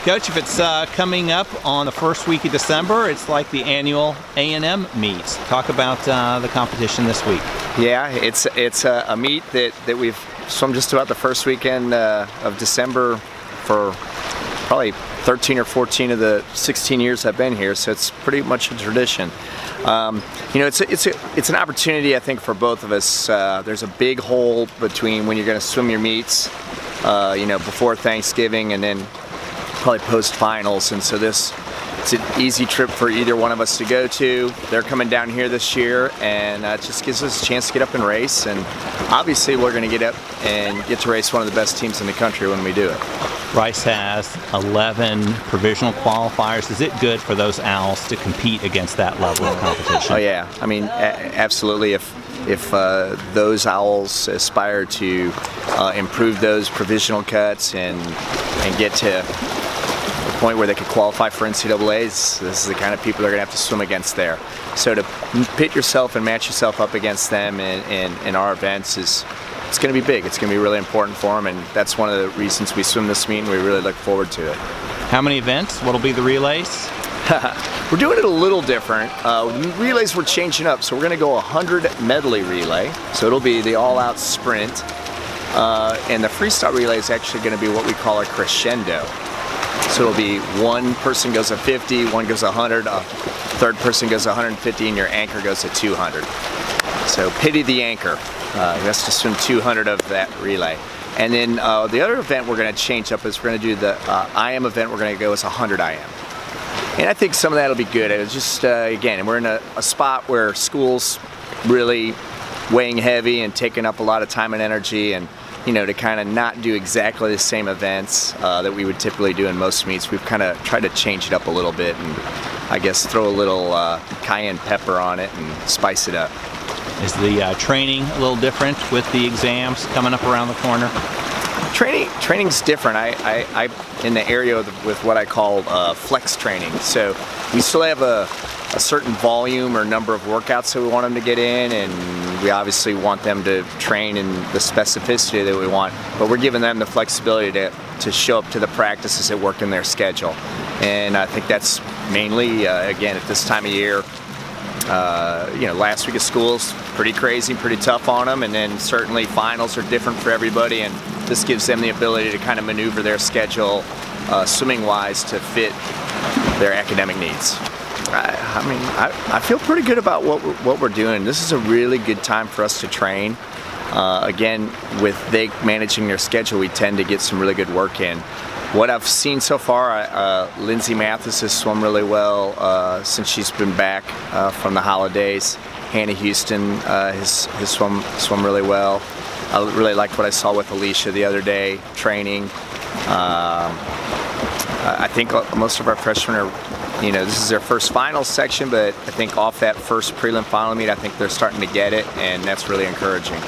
Coach, if it's coming up on the first week of December, it's like the annual A&M meets. Talk about the competition this week. Yeah, it's a meet that we've swum just about the first weekend of December for probably 13 or 14 of the 16 years I've been here, so it's pretty much a tradition. You know, it's an opportunity, I think, for both of us. There's a big hole between when you're going to swim your meets, you know, before Thanksgiving and then probably post-finals, and so it's an easy trip for either one of us to go to. They're coming down here this year, and it just gives us a chance to get up and race, and obviously we're going to get up and get to race one of the best teams in the country when we do it. Rice has 11 provisional qualifiers. Is it good for those Owls to compete against that level of competition? Oh yeah, I mean, absolutely. If those Owls aspire to improve those provisional cuts and get to the point where they could qualify for NCAAs, this is the kind of people they're going to have to swim against there. So to pit yourself and match yourself up against them in our events it's going to be big. It's going to be really important for them, and that's one of the reasons we swim this meet, and we really look forward to it. How many events? What'll be the relays? We're doing it a little different. Relays we're changing up, so we're going to go 100 medley relay, so it'll be the all-out sprint, and the freestyle relay is actually going to be what we call a crescendo. So it'll be one person goes a 50, one goes 100, a third person goes 150, and your anchor goes to 200. So pity the anchor. He has to swim 200 of that relay. And then the other event we're going to change up is we're going to do the IM event. We're going to go as 100 IM. And I think some of that will be good. It's just, again, we're in a spot where school's really weighing heavy and taking up a lot of time and energy, and you know, to kind of not do exactly the same events that we would typically do in most meets, we've kind of tried to change it up a little bit and I guess throw a little cayenne pepper on it and spice it up. Is the training a little different with the exams coming up around the corner? Training's different. I'm in the area with what I call flex training. So we still have a certain volume or number of workouts that we want them to get in, and we obviously want them to train in the specificity that we want, but we're giving them the flexibility to show up to the practices that work in their schedule. And I think that's mainly, again, at this time of year, you know, last week of school's pretty crazy, pretty tough on them, and then certainly finals are different for everybody, and this gives them the ability to kind of maneuver their schedule swimming-wise to fit their academic needs. I mean, I feel pretty good about what we're doing. This is a really good time for us to train. Again, with they managing their schedule, we tend to get some really good work in. What I've seen so far, Lindsay Mathis has swum really well since she's been back from the holidays. Hannah Houston has swum really well. I really liked what I saw with Alicia the other day training. I think most of our freshmen are, you know, this is their first finals section, but I think off that first prelim final meet, I think they're starting to get it, and that's really encouraging.